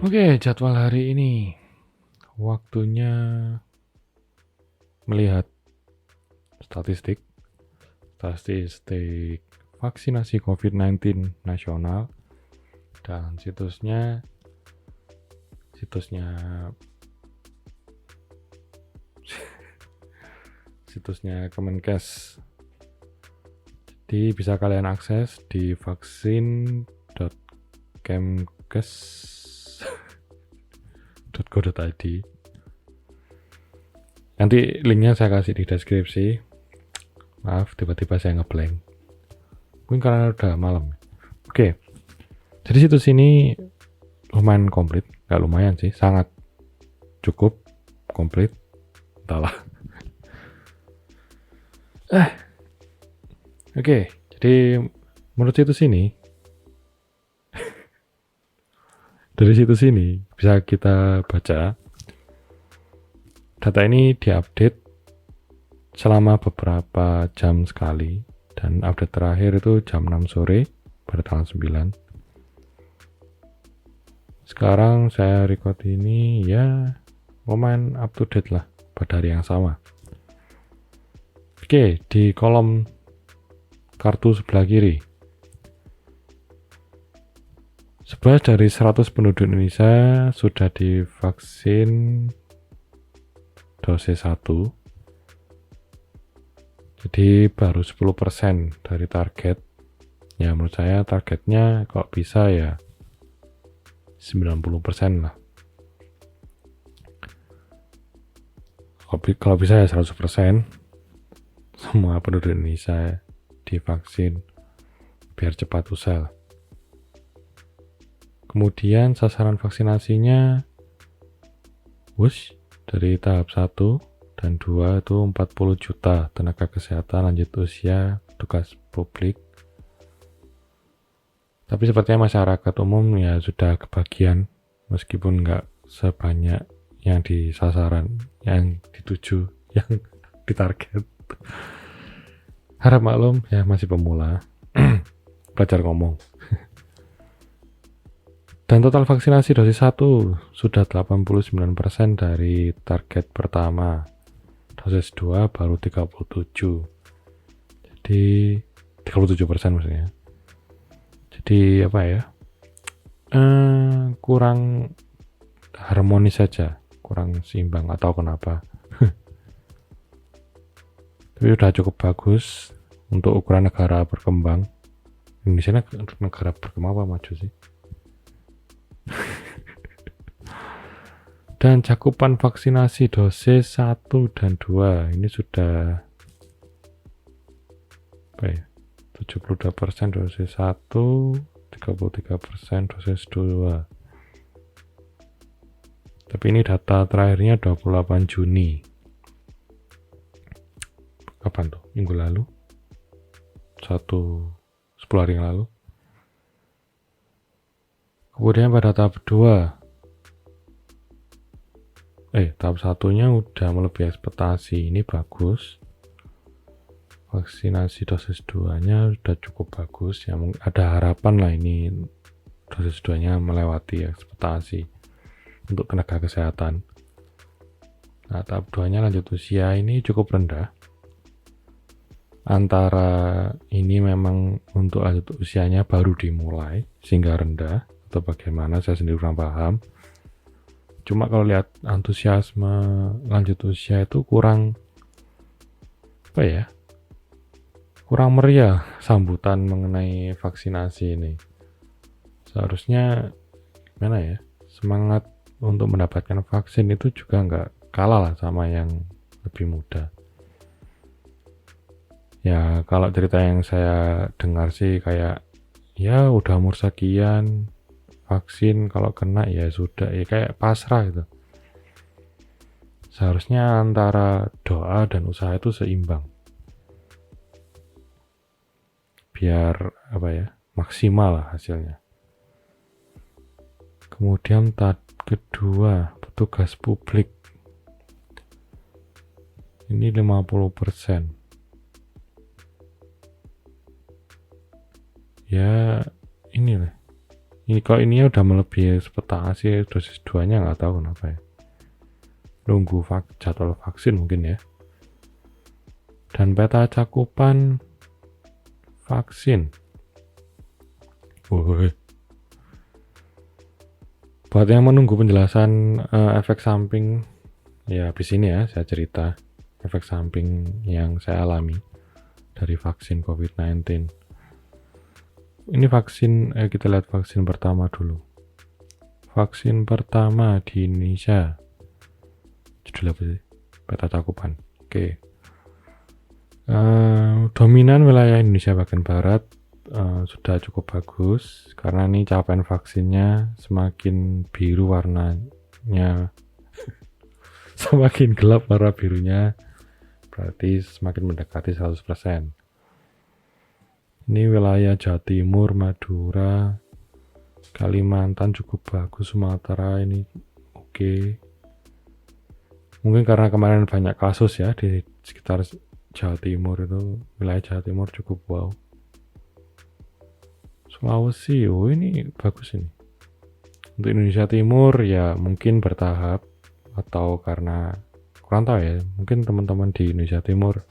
Oke, jadwal hari ini. Waktunya melihat statistik vaksinasi COVID-19 nasional dan situsnya situsnya Kemenkes. Jadi bisa kalian akses di vaksin.kemkes.go.id. Nanti linknya saya kasih di deskripsi. Maaf, tiba-tiba saya ngeblank. Mungkin karena udah malam. Oke, jadi situs ini lumayan komplit. Gak lumayan sih, sangat cukup komplit. Entahlah. Oke, jadi menurut situs ini, dari situs ini bisa kita baca data ini diupdate selama beberapa jam sekali, dan update terakhir itu jam 6 sore pada tanggal 9. Sekarang saya record ini ya lumayan up to date lah pada hari yang sama. Oke, di kolom kartu sebelah kiri, 11 dari 100 penduduk Indonesia sudah divaksin dosis 1. Jadi baru 10% dari target. Ya menurut saya targetnya kalau bisa ya 90% lah. Kalau bisa ya 100%. Semua penduduk Indonesia divaksin biar cepat usai. Kemudian sasaran vaksinasinya dari tahap 1 dan 2 itu 40 juta tenaga kesehatan lanjut usia, tugas publik. Tapi sepertinya masyarakat umum ya sudah kebagian, meskipun nggak sebanyak yang di sasaran, yang dituju, yang ditarget. Harap maklum ya, masih pemula. Belajar ngomong. Dan total vaksinasi dosis 1 sudah 89% dari target pertama. Dosis 2 baru 37. Jadi 37% maksudnya. Jadi apa ya? Kurang harmonis saja, kurang seimbang atau kenapa. Tapi udah cukup bagus untuk ukuran negara berkembang. Indonesia negara berkembang apa maju sih? Dan cakupan vaksinasi dosis 1 dan 2 ini sudah 72% dosis 1, 33% dosis 2. Tapi ini data terakhirnya 28 Juni. Kapan tuh? Minggu lalu? 10 hari yang lalu. Kemudian pada tahap 2, tahap 1-nya udah melebihi ekspektasi. Ini bagus. Vaksinasi dosis 2-nya udah cukup bagus. Ya, ada harapan lah ini dosis 2-nya melewati ekspektasi untuk tenaga kesehatan. Nah, tahap 2-nya lanjut usia ini cukup rendah. Antara ini memang untuk lanjut usianya baru dimulai sehingga rendah, atau bagaimana saya sendiri kurang paham. Cuma kalau lihat antusiasme lanjut usia itu kurang kurang meriah sambutan mengenai vaksinasi ini. Seharusnya semangat untuk mendapatkan vaksin itu juga nggak kalah lah sama yang lebih muda. Ya kalau cerita yang saya dengar sih kayak ya udah umur sekian, vaksin kalau kena ya sudah, ya kayak pasrah gitu. Seharusnya antara doa dan usaha itu seimbang, biar maksimal lah hasilnya. Kemudian kedua, petugas publik ini 50%. Ya inilah Ini kok ini udah melebihi ekspektasi dosis 2-nya, nggak tahu kenapa ya. Nunggu jadwal vaksin mungkin ya. Dan peta cakupan vaksin. Woi. Buat yang menunggu penjelasan efek samping, ya habis ini ya saya cerita efek samping yang saya alami dari vaksin COVID-19. Ini vaksin, kita lihat vaksin pertama dulu. Vaksin pertama di Indonesia. Judul apa sih? Peta cakupan. Oke. Dominan wilayah Indonesia bagian barat sudah cukup bagus karena ini capaian vaksinnya semakin biru warnanya, semakin gelap warna birunya, berarti semakin mendekati 100%. Ini wilayah Jawa Timur, Madura, Kalimantan cukup bagus, Sumatera ini oke. Mungkin karena kemarin banyak kasus ya di sekitar Jawa Timur itu, wilayah Jawa Timur cukup wow. Sulawesi, oh ini bagus ini. Untuk Indonesia Timur ya mungkin bertahap atau karena kurang tahu ya, mungkin teman-teman di Indonesia Timur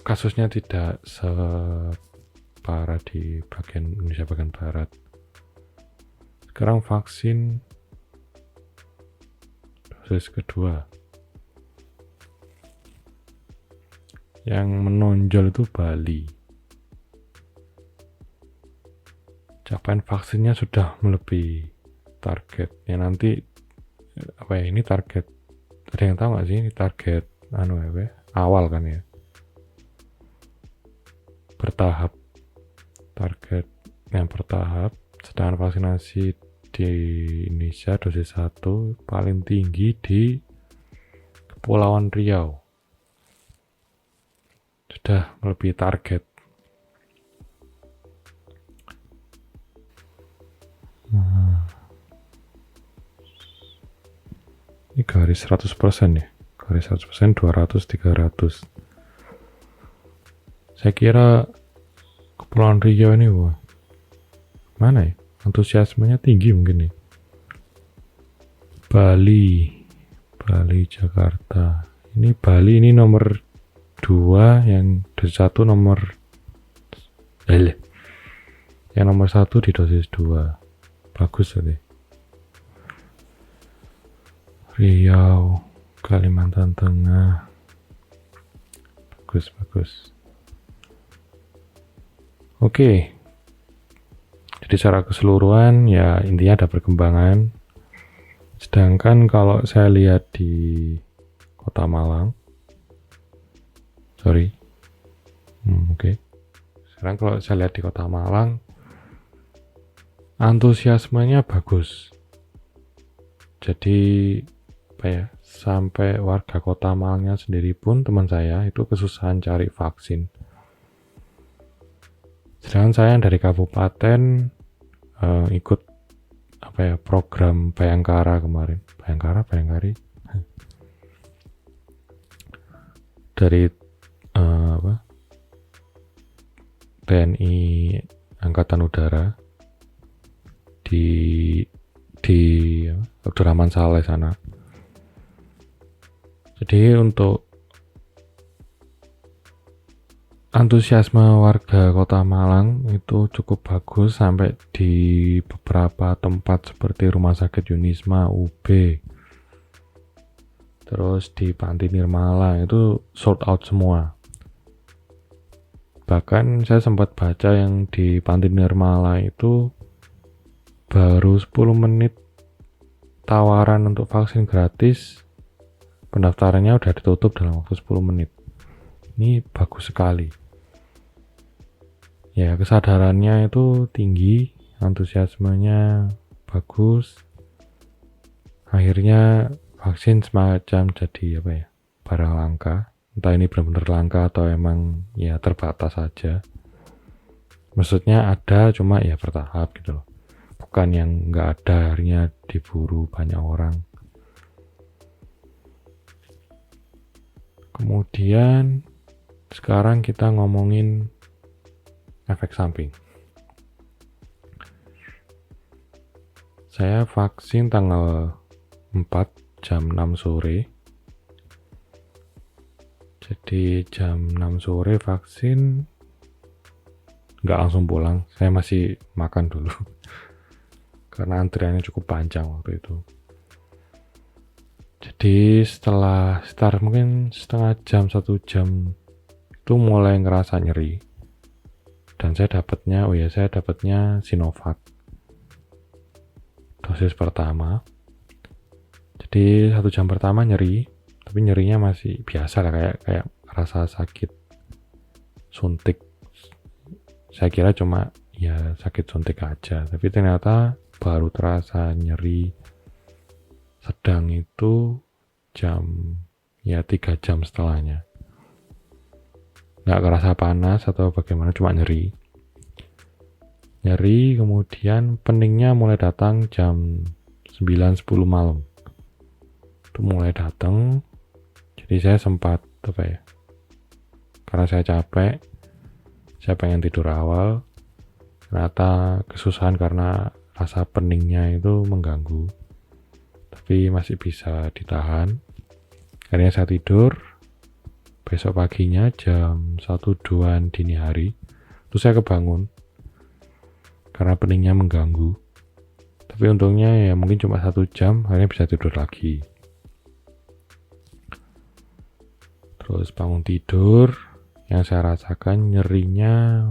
kasusnya tidak separah di bagian Indonesia bagian barat. Sekarang vaksin dosis kedua. Yang menonjol itu Bali. Capaian vaksinnya sudah melebihi target. Ya nanti apa ya, ini target. Ada yang tahu nggak sih ini target awal kan ya? Bertahap. Target yang bertahap, sedangkan vaksinasi di Indonesia dosis 1 paling tinggi di Kepulauan Riau. Sudah melebihi target. Ini garis 100% ya. Garis 100%, 200, 300. Saya kira Kepulauan Riau ini mana ya? Antusiasmenya tinggi mungkin nih. Bali, Jakarta. Ini Bali ini nomor 2, yang dosis 1 yang nomor 1 di dosis 2. Bagus tadi. Riau, Kalimantan Tengah. Bagus. Oke. Jadi secara keseluruhan ya intinya ada perkembangan. Sedangkan kalau saya lihat di Kota Malang, oke. Sekarang kalau saya lihat di Kota Malang, antusiasmenya bagus. Jadi sampai warga Kota Malangnya sendiri pun, teman saya itu kesusahan cari vaksin. Sedangkan saya dari kabupaten ikut program Bayangkara kemarin. Bayangkari. Dari TNI Angkatan Udara di Abdurrahman Saleh sana. Jadi untuk antusiasme warga Kota Malang itu cukup bagus sampai di beberapa tempat seperti Rumah Sakit Yunisma, UB, terus di Panti Nirmala itu sold out semua. Bahkan saya sempat baca yang di Panti Nirmala itu baru 10 menit tawaran untuk vaksin gratis, pendaftarannya udah ditutup dalam waktu 10 menit. Ini bagus sekali. Ya, kesadarannya itu tinggi, antusiasmenya bagus. Akhirnya vaksin semacam jadi barang langka. Entah ini benar-benar langka atau emang ya terbatas saja. Maksudnya ada, cuma ya bertahap gitu loh. Bukan yang nggak ada, akhirnya diburu banyak orang. Kemudian sekarang kita ngomongin efek samping. Saya vaksin tanggal 4 jam 6 sore. Jadi jam 6 sore vaksin, nggak langsung pulang, saya masih makan dulu karena antriannya cukup panjang waktu itu. Jadi setelah start mungkin setengah jam, 1 jam itu mulai ngerasa nyeri. Dan saya dapatnya Sinovac dosis pertama. Jadi 1 jam pertama nyeri, tapi nyerinya masih biasa lah, kayak rasa sakit suntik. Saya kira cuma ya sakit suntik aja, tapi ternyata baru terasa nyeri sedang itu jam 3 jam setelahnya. Nggak kerasa panas atau bagaimana, cuma nyeri. Kemudian peningnya mulai datang jam 9-10 malam. Itu mulai datang. Jadi saya sempat karena saya capek, saya pengen tidur awal. Ternyata kesusahan karena rasa peningnya itu mengganggu. Tapi masih bisa ditahan. Akhirnya saya tidur. Besok paginya jam 1-2 dini hari, terus saya kebangun karena peningnya mengganggu. Tapi untungnya ya mungkin cuma 1 jam, akhirnya bisa tidur lagi. Terus bangun tidur, yang saya rasakan nyerinya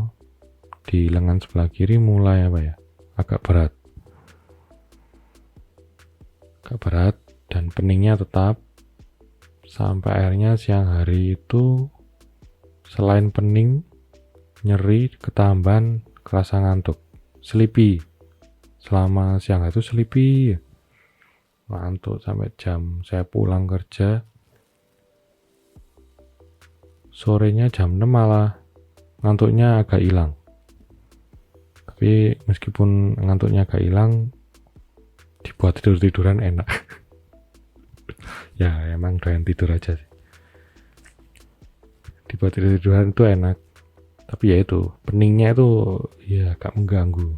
di lengan sebelah kiri mulai agak berat dan peningnya tetap. Sampai akhirnya siang hari itu selain pening, nyeri, ketambahan kerasa ngantuk, sleepy. Selama siang hari itu sleepy, ngantuk sampai jam saya pulang kerja. Sorenya jam 6 malah ngantuknya agak hilang. Tapi meskipun ngantuknya agak hilang, dibuat tidur-tiduran enak. Ya emang doyan tidur aja sih. Dibuat tidur-tiduran itu enak. Tapi ya itu, peningnya itu ya agak mengganggu.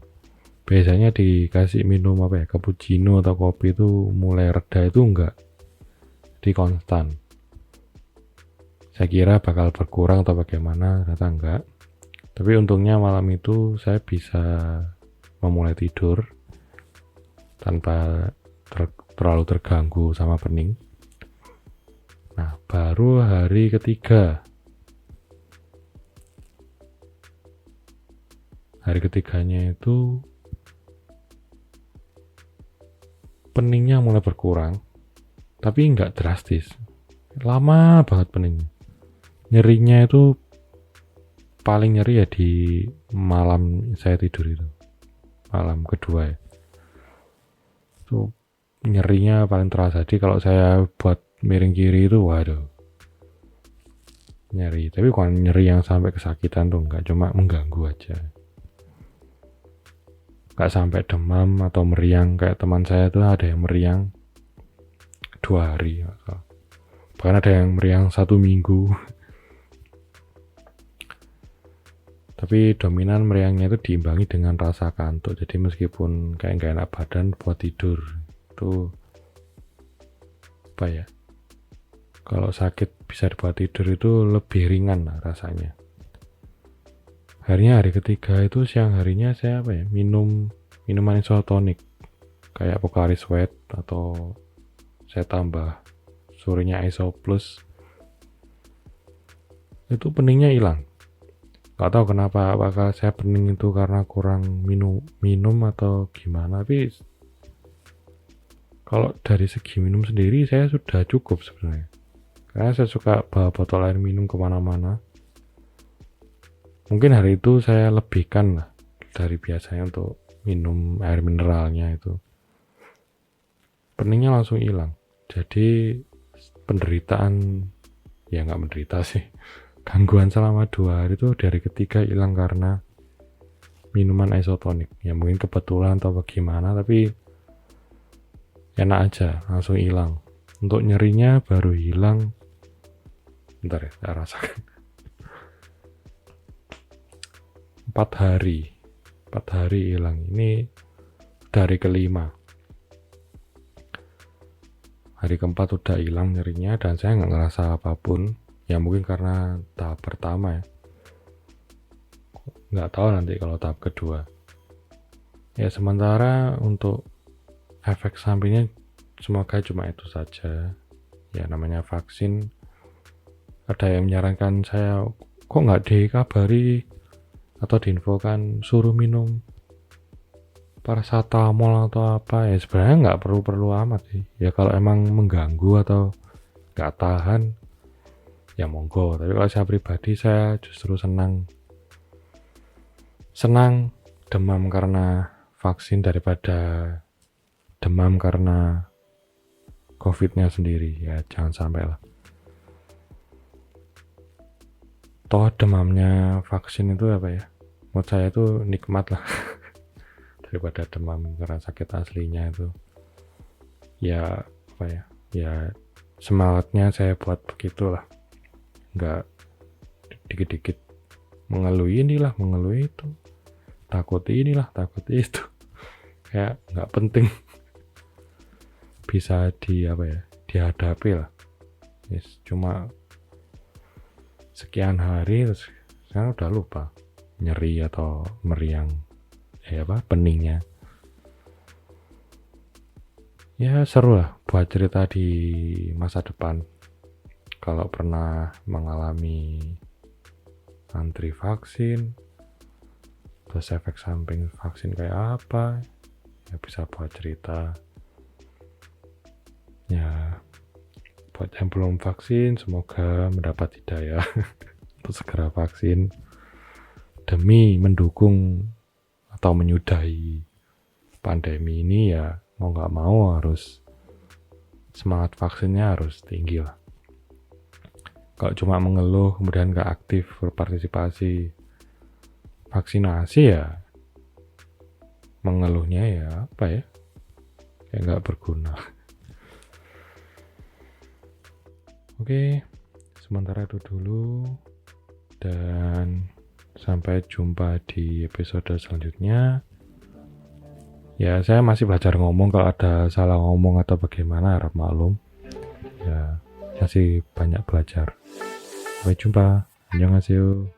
Biasanya dikasih minum cappuccino atau kopi itu mulai reda, itu enggak. Jadi konstan. Saya kira bakal berkurang atau bagaimana, ternyata enggak. Tapi untungnya malam itu saya bisa memulai tidur tanpa terlalu terganggu sama pening. Nah, baru hari ketiga. Hari ketiganya itu peningnya mulai berkurang, tapi nggak drastis. Lama banget peningnya. Nyerinya itu paling nyeri ya di malam saya tidur itu. Malam kedua ya. Itu nyerinya paling terasa. Jadi kalau saya buat miring kiri itu waduh nyeri, tapi bukan nyeri yang sampai kesakitan tuh, enggak, cuma mengganggu aja, enggak sampai demam atau meriang kayak teman saya tuh. Ada yang meriang 2 hari, bahkan ada yang meriang 1 minggu. Tapi dominan meriangnya itu diimbangi dengan rasa kantuk. Jadi meskipun kayak nggak enak badan buat tidur itu kalau sakit bisa dibuat tidur itu lebih ringan lah rasanya. Akhirnya hari ketiga itu siang harinya saya minum minuman isotonik kayak Pocari Sweat, atau saya tambah sorenya Iso Plus. Itu peningnya hilang. Gak tahu kenapa, apakah saya pening itu karena kurang minum atau gimana. Tapi kalau dari segi minum sendiri saya sudah cukup sebenarnya. Karena saya suka bawa botol air minum kemana-mana. Mungkin hari itu saya lebihkan lah dari biasanya untuk minum air mineralnya itu. Peningnya langsung hilang. Jadi penderitaan, ya nggak menderita sih, gangguan selama 2 hari itu dari ketiga hilang karena minuman isotonik. Ya mungkin kebetulan atau bagaimana, tapi enak aja, langsung hilang. Untuk nyerinya baru hilang, bentar ya, saya rasakan. 4 hari hilang. Ini dari kelima. hari keempat udah hilang nyerinya dan saya nggak ngerasa apapun. Ya mungkin karena tahap pertama ya. Nggak tahu nanti kalau tahap kedua. Ya sementara untuk efek sampingnya semoga cuma itu saja. Ya namanya vaksin. Ada yang menyarankan saya kok nggak dikabari atau diinfokan suruh minum paracetamol atau apa, ya sebenarnya nggak perlu amat sih ya. Kalau emang mengganggu atau nggak tahan ya monggo, tapi kalau saya pribadi saya justru senang demam karena vaksin daripada demam karena COVID-nya sendiri. Ya jangan sampai lah, toh demamnya vaksin itu apa ya, menurut saya itu nikmat lah daripada demam karena sakit aslinya itu. Ya apa ya, ya semangatnya saya buat begitulah, nggak dikit-dikit mengeluh inilah mengeluh itu, takut inilah takut itu, kayak nggak penting. Bisa dihadapi lah. Yes, cuma sekian hari terus sekarang udah lupa nyeri atau meriang peningnya. Ya seru lah buat cerita di masa depan kalau pernah mengalami antri vaksin, terus efek samping vaksin kayak apa, ya bisa buat cerita. Ya buat yang belum vaksin semoga mendapat hidayah untuk segera vaksin demi mendukung atau menyudahi pandemi ini. Ya mau nggak mau harus semangat vaksinnya harus tinggi lah. Kalau cuma mengeluh kemudian nggak aktif berpartisipasi vaksinasi, ya mengeluhnya ya apa ya, kayak nggak berguna. Oke, sementara itu dulu dan sampai jumpa di episode selanjutnya. Ya saya masih belajar ngomong, kalau ada salah ngomong atau bagaimana harap maklum. Ya masih banyak belajar. Sampai jumpa. Annyeonghaseyo.